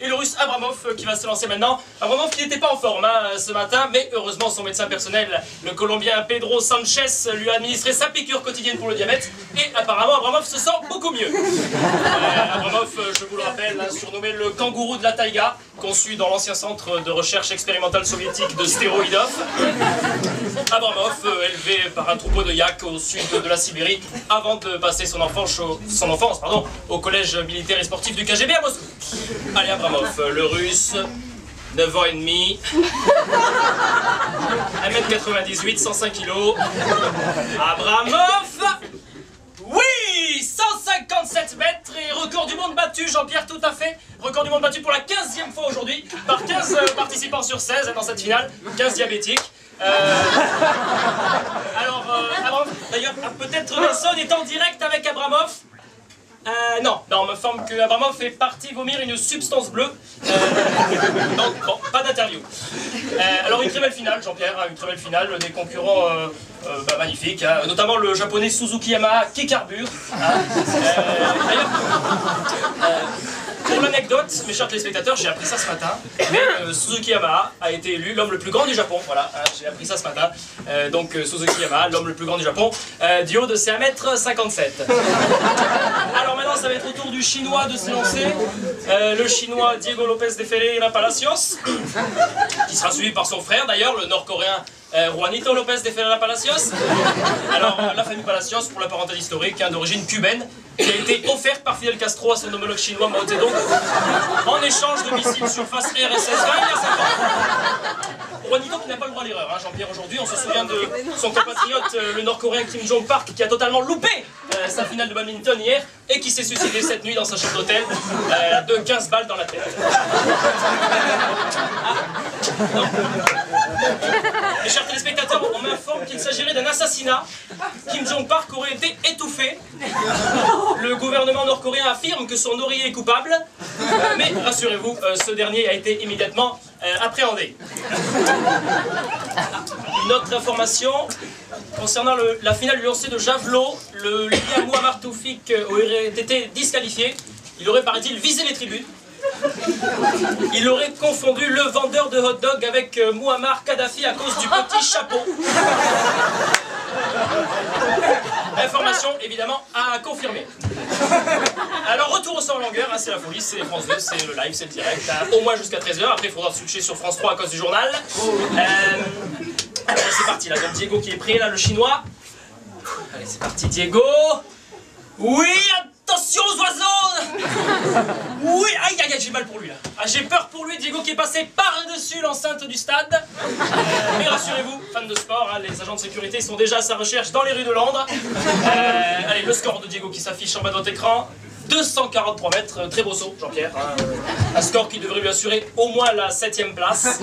et le russe Abramov qui va se lancer maintenant. Abramov qui n'était pas en forme ce matin, mais heureusement son médecin personnel, le Colombien Pedro Sanchez, lui a administré sa piqûre quotidienne pour le diabète, et apparemment Abramov se sent beaucoup mieux. Abramov, je vous le rappelle, surnommé le kangourou de la taïga, conçu dans l'ancien centre de recherche expérimentale soviétique de Stéroïdov. Abramov, élevé par un troupeau de yaks au sud de la Sibérie, avant de passer son enfance au collège militaire et sportif du KGB à Moscou. Allez, Abramov, le russe, 9 ans et demi, 1m98, 105 kg. Abramov, oui, 157 mètres et record du monde battu, Jean-Pierre, tout à fait. Record du monde battu pour la 15e fois aujourd'hui, par 15 participants sur 16 dans cette finale, 15 diabétiques. Alors, d'ailleurs, peut-être Nelson est en direct avec Abramov. Non, on me informe que Abramov est parti vomir une substance bleue. Donc, bon, pas d'interview. Alors, une très belle finale, Jean-Pierre, une très belle finale, des concurrents magnifiques, notamment le japonais Suzuki Yamaha qui carbure. D'ailleurs, pour l'anecdote, mes chers téléspectateurs, j'ai appris ça ce matin, mais Suzuki Yamaha a été élu l'homme le plus grand du Japon, voilà, j'ai appris ça ce matin, donc Suzuki Yamaha, l'homme le plus grand du Japon, du haut de ses 1m57. Alors maintenant, ça va être au tour du chinois de se lancer, le chinois Diego Lopez de Ferreira Palacios, qui sera suivi par son frère d'ailleurs, le nord-coréen Juanito Lopez de Ferreira Palacios. Alors, la famille Palacios, pour la parenthèse historique, d'origine cubaine, qui a été offerte par Fidel Castro à son homologue chinois Mao Zedong en échange de missiles surface RSS-20 il y a 5 ans. Juanito qui n'a pas le droit à l'erreur, Jean-Pierre, aujourd'hui, on se souvient de son compatriote, le nord-coréen Kim Jong-park, qui a totalement loupé sa finale de badminton hier et qui s'est suicidé cette nuit dans sa chambre d'hôtel de 15 balles dans la tête. Mes chers téléspectateurs, on m'informe qu'il s'agirait d'un assassinat. Kim Jong-park aurait été étouffé. Le gouvernement nord-coréen affirme que son oreiller est coupable, mais rassurez-vous, ce dernier a été immédiatement appréhendé. Une autre information concernant la finale du lancer de javelot, le Libyen Mouammar Toufik aurait été disqualifié. Il aurait, paraît-il, visé les tribunes. Il aurait confondu le vendeur de hot-dog avec Mouammar Kadhafi à cause du petit chapeau. Information évidemment à confirmer. Alors retour au 100 longueur, c'est la folie, c'est France 2, c'est le live, c'est le direct, au moins jusqu'à 13 h. Après il faudra switcher sur France 3 à cause du journal. Allez, c'est parti là, donc Diego qui est prêt là, le chinois. Allez c'est parti Diego. Oui, attention aux oiseaux. Oui, aïe aïe aïe, j'ai mal pour lui là. J'ai peur pour lui, Diego qui est passé par-dessus l'enceinte du stade. Mais rassurez-vous, fans de sport, les agents de sécurité sont déjà à sa recherche dans les rues de Londres. Allez, le score de Diego qui s'affiche en bas de votre écran. 243 mètres, très beau saut, Jean-Pierre. Un score qui devrait lui assurer au moins la 7e place.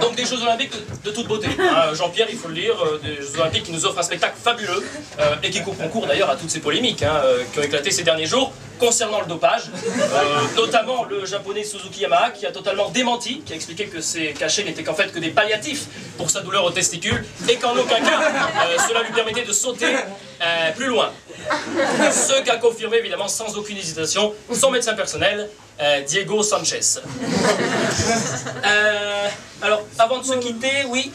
Donc des Jeux Olympiques de toute beauté. Jean-Pierre, il faut le dire, des Jeux Olympiques qui nous offrent un spectacle fabuleux et qui concourt d'ailleurs à toutes ces polémiques qui ont éclaté ces derniers jours concernant le dopage. Notamment le japonais Suzuki Yamaha qui a totalement démenti, qui a expliqué que ces cachets n'étaient qu'en fait que des palliatifs pour sa douleur aux testicules et qu'en aucun cas cela lui permettait de sauter plus loin. Ce qu'a confirmé évidemment sans aucune hésitation son médecin personnel, Diego Sanchez. Alors avant de se quitter, oui,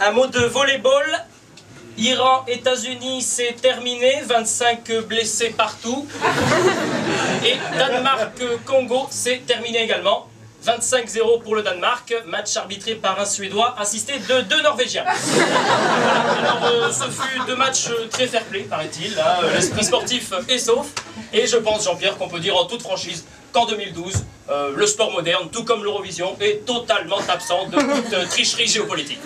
un mot de volleyball. Iran, États-Unis, c'est terminé, 25 blessés partout. Et Danemark-Congo, c'est terminé également. 25-0 pour le Danemark, match arbitré par un Suédois, assisté de 2 Norvégiens. Alors, ce fut 2 matchs très fair-play, paraît-il, l'esprit sportif est sauf. Et je pense, Jean-Pierre, qu'on peut dire en toute franchise qu'en 2012, le sport moderne, tout comme l'Eurovision, est totalement absent de toute tricherie géopolitique.